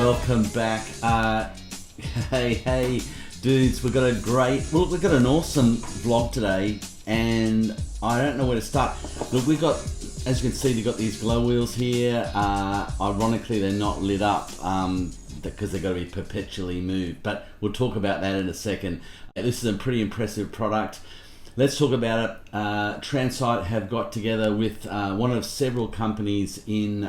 welcome back. Hey dudes, we've got an awesome vlog today, and I don't know where to start. Look, as you can see, we've got these glow wheels here. Ironically, they're not lit up because they've got to be perpetually moved, but we'll talk about that in a second. This is a pretty impressive product. Let's talk about it. Tranzite have got together with one of several companies in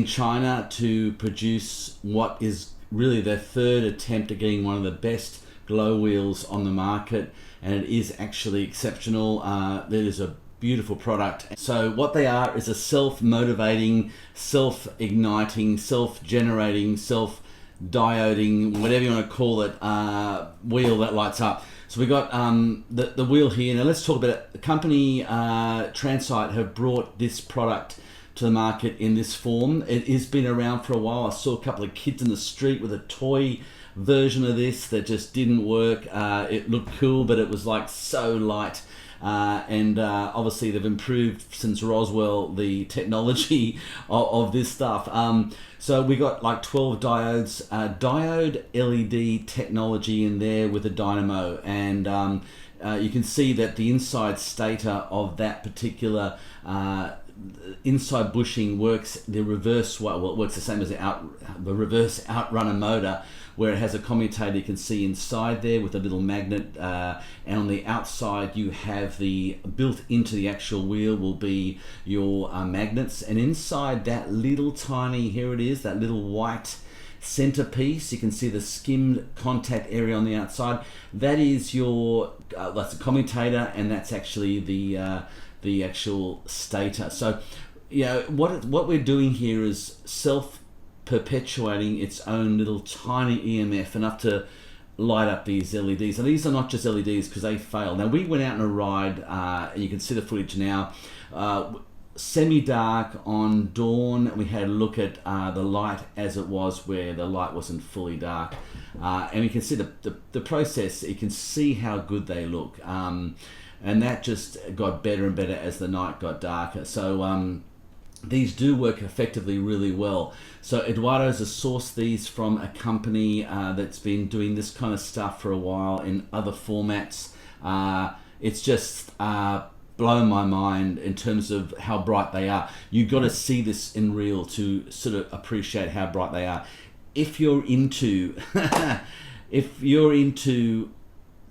China to produce what is really their third attempt at getting one of the best glow wheels on the market, and it is actually exceptional. It is a beautiful product. So what they are is a self-motivating, self-igniting, self-generating, self-dioding, whatever you want to call it, wheel that lights up. So we got the wheel here. Now let's talk about it. The company Tranzite have brought this product to the market in this form. It has been around for a while. I saw a couple of kids in the street with a toy version of this that just didn't work. It looked cool, but it was like so light. And obviously they've improved since Roswell the technology of this stuff. So we got like 12 diodes, diode LED technology in there with a dynamo, and you can see that the inside stator of that particular inside bushing works the reverse way. Well, it works the same as the reverse outrunner motor, where it has a commutator you can see inside there with a little magnet, and on the outside you have the built into the actual wheel will be your magnets, and inside that little tiny, here it is, that little white centerpiece, you can see the skimmed contact area on the outside. That is your that's a commutator, and that's actually the actual stator. So, you know, what we're doing here is self-perpetuating its own little tiny EMF, enough to light up these LEDs. And these are not just LEDs because they fail. Now, we went out on a ride, and you can see the footage now, semi-dark on dawn. We had a look at the light as it was where the light wasn't fully dark. And we can see the process. You can see how good they look. And that just got better and better as the night got darker. So these do work effectively really well. So Eduardo's has sourced these from a company that's been doing this kind of stuff for a while in other formats. It's just blown my mind in terms of how bright they are. You've got to see this in real to sort of appreciate how bright they are. If you're into,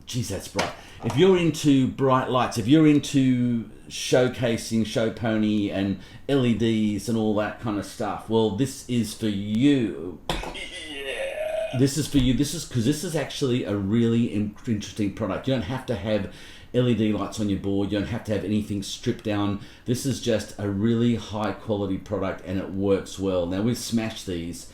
geez, that's bright. If you're into bright lights, if you're into showcasing, show pony and LEDs and all that kind of stuff, well, this is for you. Yeah. This is for you. This is actually a really interesting product. You don't have to have LED lights on your board. You don't have to have anything stripped down. This is just a really high quality product, and it works well. Now, we've smashed these.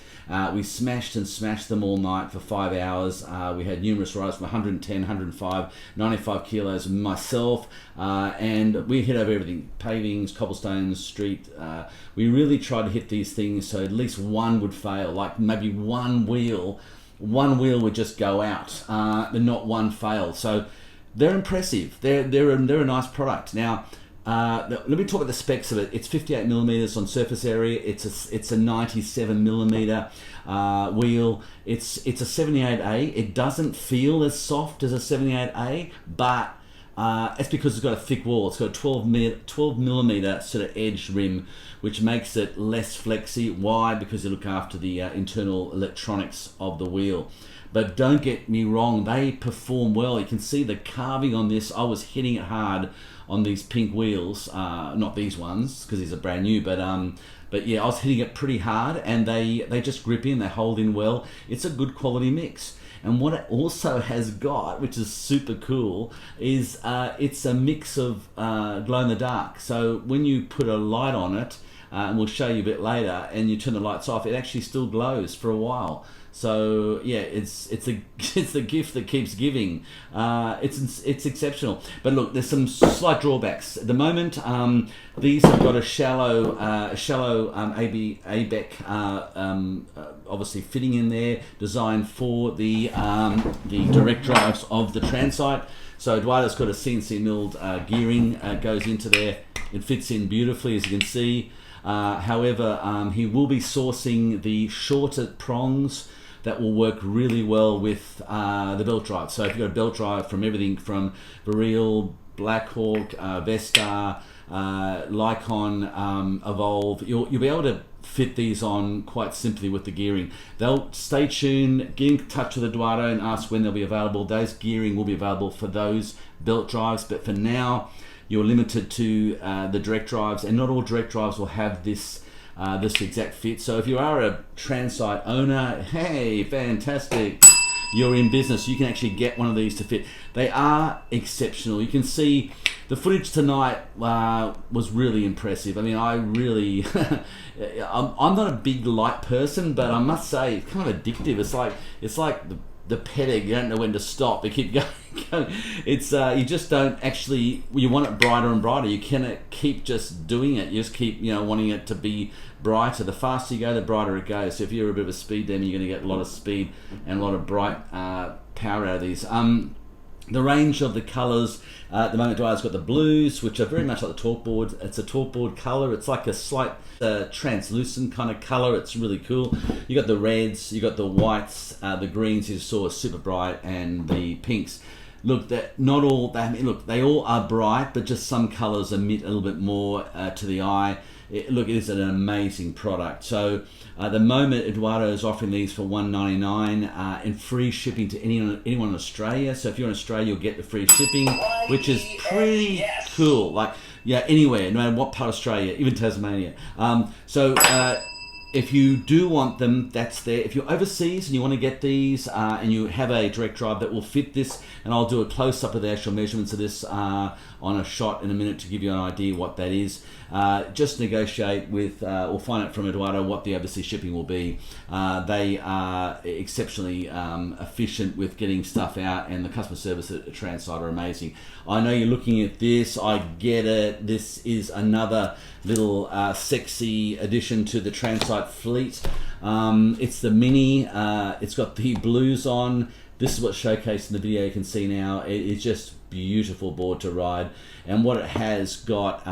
We smashed and smashed them all night for 5 hours. We had numerous rides from 110, 105, 95 kilos myself, and we hit over everything: pavings, cobblestones, street. We really tried to hit these things so at least one would fail, like maybe one wheel would just go out, but not one failed. So they're impressive. They're a nice product. Now, let me talk about the specs of it. It's 58 millimeters on surface area. It's a 97 millimeter wheel. It's a 78A. It doesn't feel as soft as a 78A, but it's because it's got a thick wall. It's got a 12 millimeter sort of edge rim, which makes it less flexy. Why? Because they look after the internal electronics of the wheel. But don't get me wrong, they perform well. You can see the carving on this. I was hitting it hard on these pink wheels, not these ones because these are brand new, but yeah, I was hitting it pretty hard, and they just grip in, they hold in well. It's a good quality mix. And what it also has got, which is super cool, is it's a mix of glow in the dark. So when you put a light on it, and we'll show you a bit later, and you turn the lights off, it actually still glows for a while. So yeah, it's the gift that keeps giving. It's exceptional. But look, there's some slight drawbacks at the moment. These have got a shallow ABEC obviously fitting in there, designed for the direct drives of the Tranzite. So Eduardo's got a CNC milled gearing goes into there. It fits in beautifully, as you can see. However, he will be sourcing the shorter prongs that will work really well with the belt drive. So if you've got a belt drive from everything from Viril, Blackhawk, Vesta, Lycon, Evolve, you'll be able to fit these on quite simply with the gearing. They'll stay tuned, get in touch with Eduardo and ask when they'll be available. Those gearing will be available for those belt drives, but for now you're limited to the direct drives, and not all direct drives will have this this exact fit. So if you are a Tranzite owner, hey, fantastic, you're in business. You can actually get one of these to fit. They are exceptional. You can see the footage tonight was really impressive. I mean, I really, I'm not a big light person, but I must say it's kind of addictive. It's like the petting. You don't know when to stop. You keep going. It's you just don't actually. You want it brighter and brighter. You cannot keep just doing it. You just keep wanting it to be brighter. The faster you go, the brighter it goes. So if you're a bit of a speed demon, you're going to get a lot of speed and a lot of bright power out of these. The range of the colours, at the moment Dwyer's got the blues, which are very much like the talkboard. It's a talkboard colour. It's like a slight translucent kind of colour. It's really cool. You got the reds, you got the whites, the greens you saw are super bright, and the pinks. Look, not all. Look, they all are bright, but just some colours emit a little bit more to the eye. Look, it is an amazing product. So at the moment, Eduardo is offering these for $1.99 and free shipping to anyone in Australia. So if you're in Australia, you'll get the free shipping, which is pretty cool. Like, yeah, anywhere, no matter what part of Australia, even Tasmania. If you do want them, that's there. If you're overseas and you want to get these and you have a direct drive that will fit this, and I'll do a close-up of the actual measurements of this on a shot in a minute to give you an idea what that is. Just negotiate with or find out from Eduardo what the overseas shipping will be. They are exceptionally efficient with getting stuff out, and the customer service at Tranzite are amazing. I know you're looking at this, I get it. This is another little sexy addition to the Tranzite fleet. It's the Mini. It's got the blues on. This is what's showcased in the video you can see now. It is just beautiful board to ride, and what it has got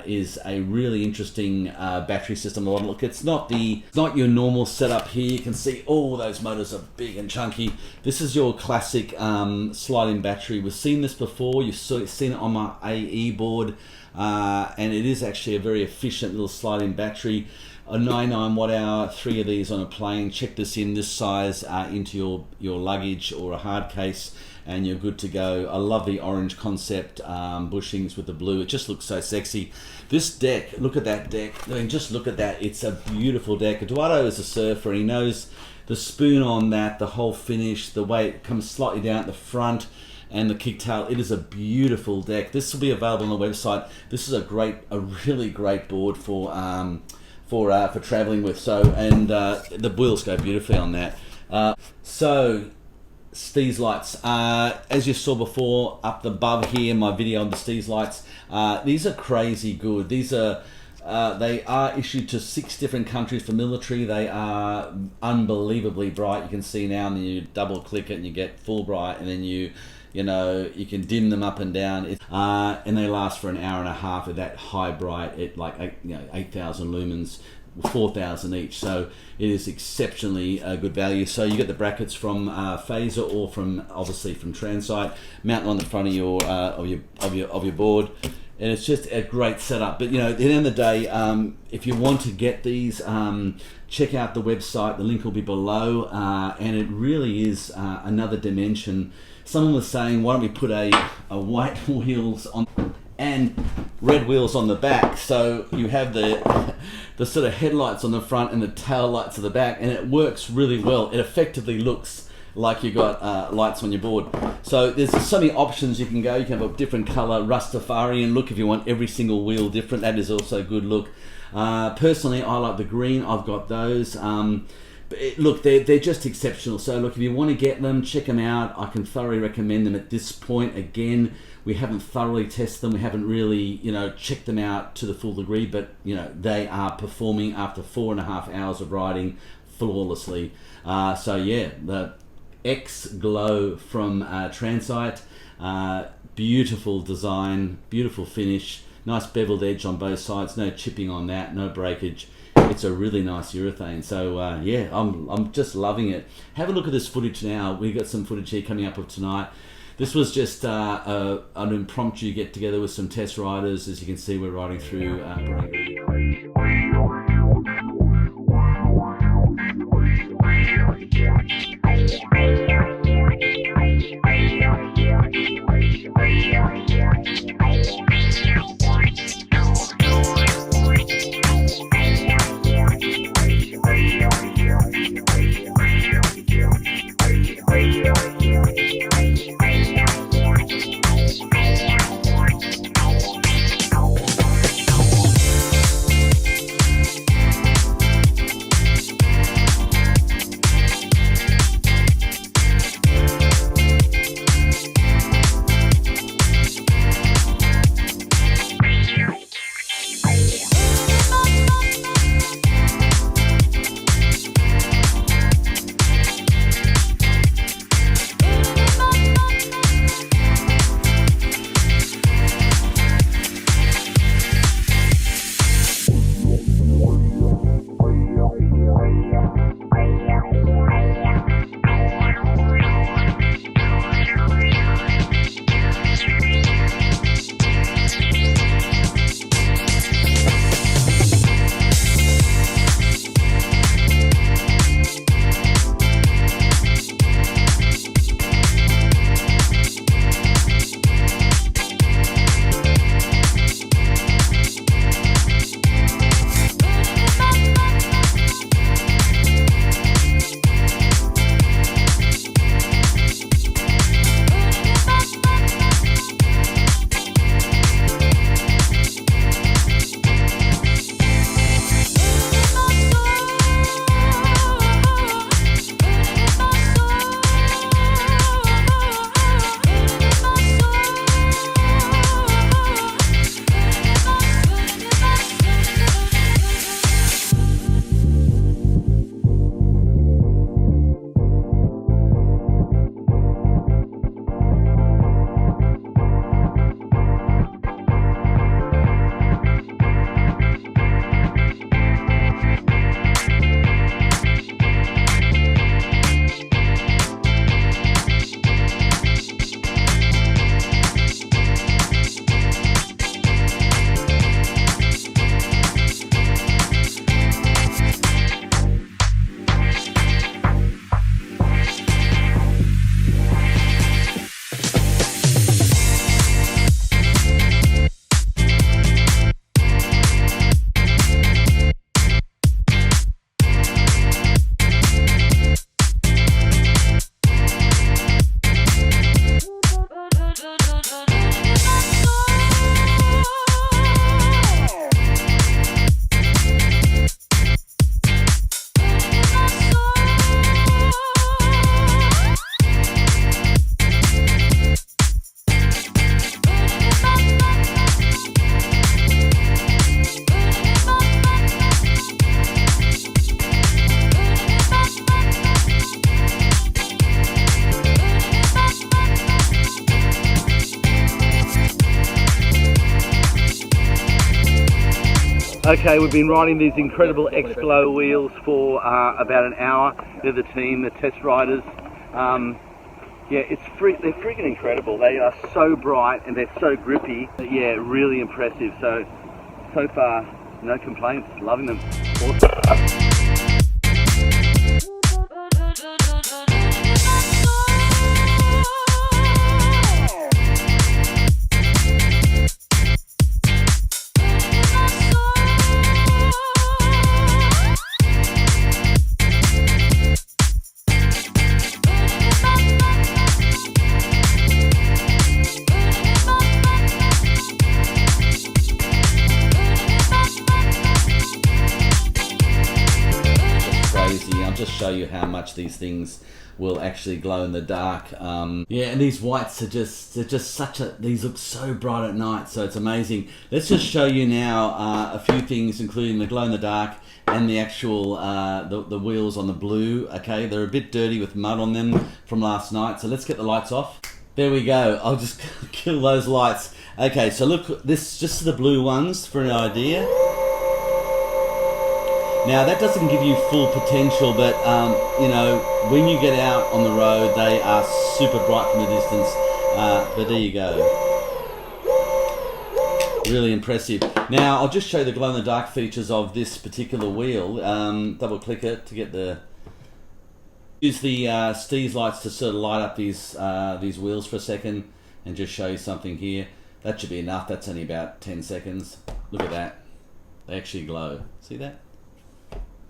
is a really interesting battery system. Look, it's not your normal setup here. You can see all those motors are big and chunky. This is your classic sliding battery. We've seen this before. You've seen it on my EBoard, and it is actually a very efficient little sliding battery. A 99 watt hour, 3 of these on a plane. Check this in this size into your luggage or a hard case, and you're good to go. I love the orange concept bushings with the blue. It just looks so sexy. This deck, look at that deck. I mean, just look at that. It's a beautiful deck. Eduardo is a surfer. He knows the spoon on that, the whole finish, the way it comes slightly down at the front, and the kicktail. It is a beautiful deck. This will be available on the website. This is a really great board for traveling with. So, and the wheels go beautifully on that. So Steez lights, as you saw before up above here, my video on the Steez lights, these are crazy good. These are they are issued to 6 different countries for military. They are unbelievably bright. You can see now, and then you double click it and you get full bright, and then you can dim them up and down. And they last for an hour and a half at that high bright at like 8,000 lumens, 4,000 each. So it is exceptionally good value. So you get the brackets from Phaser or obviously from Tranzite. Mount on the front of your board, and it's just a great setup. But at the end of the day, if you want to get these, check out the website. The link will be below, and it really is another dimension. Someone was saying, why don't we put a white wheels on and red wheels on the back, so you have the sort of headlights on the front and the tail lights at the back, and it works really well. It effectively looks like you got lights on your board. So there's so many options you can go. You can have a different color Rastafarian look if you want every single wheel different. That is also a good look. Personally, I like the green. I've got those. Look, they're just exceptional. So look, if you want to get them, check them out. I can thoroughly recommend them at this point. Again, we haven't thoroughly tested them. We haven't really, checked them out to the full degree, but they are performing after 4.5 hours of riding flawlessly. So yeah, the XGlow from Tranzite, beautiful design, beautiful finish. Nice beveled edge on both sides, no chipping on that, no breakage. It's a really nice urethane. So yeah, I'm just loving it. Have a look at this footage now. We've got some footage here coming up of tonight. This was just an impromptu get together with some test riders. As you can see, we're riding through Okay, we've been riding these incredible XGlow wheels for about an hour. They're the team, the test riders. Yeah, they're freaking incredible. They are so bright and they're so grippy. Yeah, really impressive. So far, no complaints. Loving them. Awesome. Show you how much these things will actually glow in the dark. Yeah, and these whites are just these look so bright at night, so it's amazing. Let's just show you now a few things, including the glow in the dark and the actual the wheels on the blue. Okay, they're a bit dirty with mud on them from last night, so let's get the lights off. There we go. I'll just kill those lights. Okay, so look, this just the blue ones for an idea. Now that doesn't give you full potential, but you know, when you get out on the road, they are super bright from a distance. But there you go. Really impressive. Now I'll just show you the glow in the dark features of this particular wheel. Double click it to get the. Use the Steez lights to sort of light up these wheels for a second and just show you something here. That should be enough. That's only about 10 seconds. Look at that. They actually glow. See that?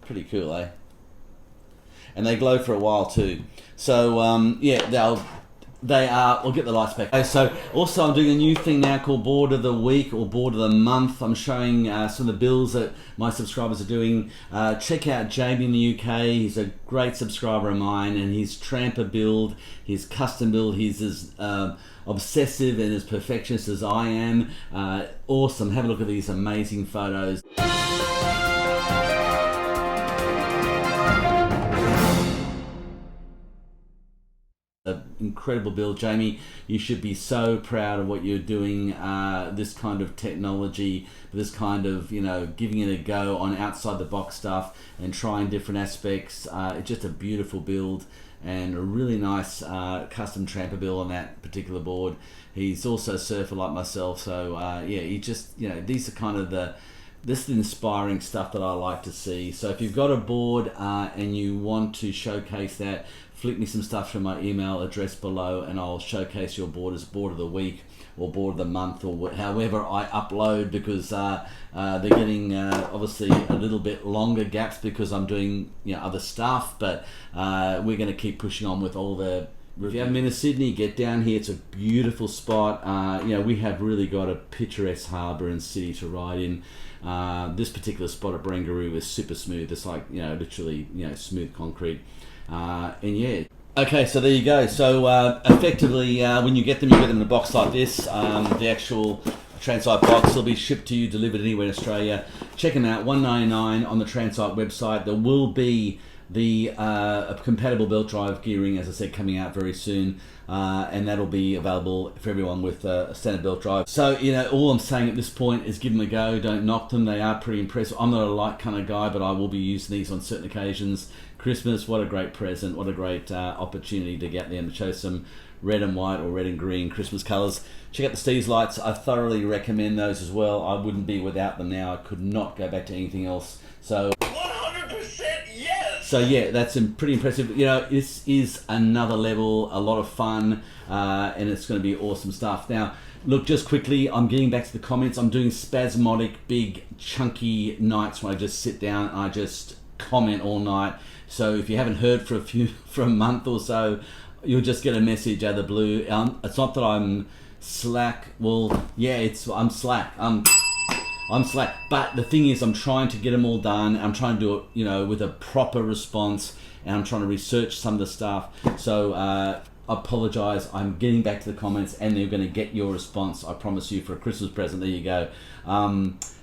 Pretty cool, eh? And they glow for a while too. So yeah, we'll get the lights back. Okay, so also I'm doing a new thing now called Board of the Week or Board of the Month. I'm showing some of the builds that my subscribers are doing. Check out Jamie in the UK. He's a great subscriber of mine, and his tramper build, his custom build, he's as obsessive and as perfectionist as I am. Awesome. Have a look at these amazing photos. Incredible build, Jamie. You should be so proud of what you're doing. This kind of technology, this kind of, you know, giving it a go on outside the box stuff and trying different aspects. It's just a beautiful build and a really nice custom tramper build on that particular board. He's also a surfer like myself, so yeah, he just, you know, these are kind of this is the inspiring stuff that I like to see. So if you've got a board and you want to showcase that, flick me some stuff from my email address below and I'll showcase your board as Board of the Week or Board of the Month or however I upload, because they're getting obviously a little bit longer gaps because I'm doing, you know, other stuff, but we're going to keep pushing on with all the. If you haven't been to Sydney, get down here. It's a beautiful spot. You know, we have really got a picturesque harbour and city to ride in. This particular spot at Barangaroo is super smooth. It's like, you know, literally, you know, smooth concrete. And yeah. Okay, so there you go. So effectively, when you get them in a box like this. The actual Tranzite box will be shipped to you, delivered anywhere in Australia. Check them out, $1.99 on the Tranzite website. There will be the compatible belt drive gearing, as I said, coming out very soon, and that'll be available for everyone with a standard belt drive. So, you know, all I'm saying at this point is give them a go, don't knock them. They are pretty impressive. I'm not a light kind of guy, but I will be using these on certain occasions. Christmas, what a great present, what a great opportunity to get there and show some red and white or red and green Christmas colours. Check out the Steez lights. I thoroughly recommend those as well. I wouldn't be without them now. I could not go back to anything else. So 100% yes! So yeah, that's pretty impressive. You know, this is another level, a lot of fun, and it's going to be awesome stuff. Now, look, just quickly, I'm getting back to the comments. I'm doing spasmodic, big, chunky nights when I just sit down and I just comment all night. So if you haven't heard for a month or so, you'll just get a message out of the blue. It's not that I'm slack. Well, yeah, I'm slack. I'm slack. But the thing is, I'm trying to get them all done. I'm trying to do it, you know, with a proper response, and I'm trying to research some of the stuff. So I apologize. I'm getting back to the comments, and they're going to get your response. I promise you, for a Christmas present. There you go.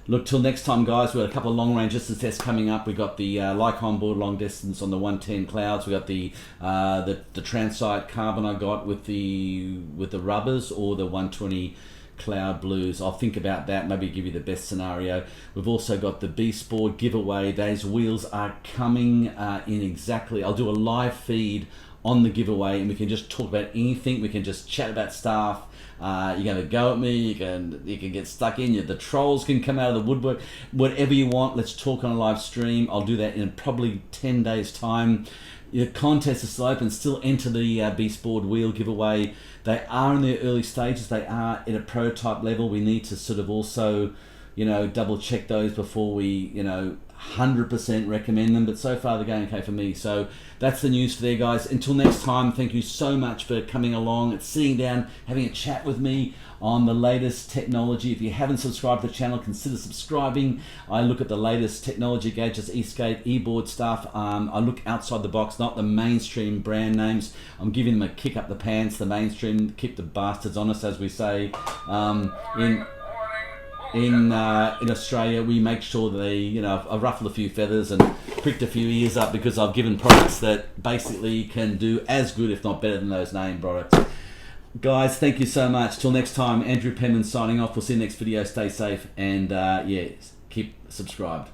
Look, till next time, guys. We've got a couple of long range distance tests coming up. We've got the Lycon board long distance on the 110 clouds. We've got the Tranzite carbon I got with the rubbers, or the 120 cloud blues. I'll think about that, maybe give you the best scenario. We've also got the Beastboard giveaway. Those wheels are coming in exactly. I'll do a live feed on the giveaway, and we can just talk about anything. We can just chat about stuff. You're going to go at me, you can get stuck in, the trolls can come out of the woodwork, whatever you want. Let's talk on a live stream. I'll do that in probably 10 days time. Your contest is still open. Still enter the Beastboard wheel giveaway. They are in their early stages. They are at a prototype level. We need to sort of also, you know, double check those before we, you know, 100% recommend them, but so far they're going okay for me. So that's the news for there, guys. Until next time, thank you so much for coming along and sitting down, having a chat with me on the latest technology. If you haven't subscribed to the channel, consider subscribing. I look at the latest technology gadgets, e-skate, e-board stuff. I look outside the box, not the mainstream brand names. I'm giving them a kick up the pants, the mainstream, keep the bastards honest, as we say. In Australia, we make sure that they, you know, I've ruffled a few feathers and pricked a few ears up because I've given products that basically can do as good, if not better, than those name products. Guys, thank you so much. Till next time, Andrew Penman signing off. We'll see you next video. Stay safe and yeah, keep subscribed.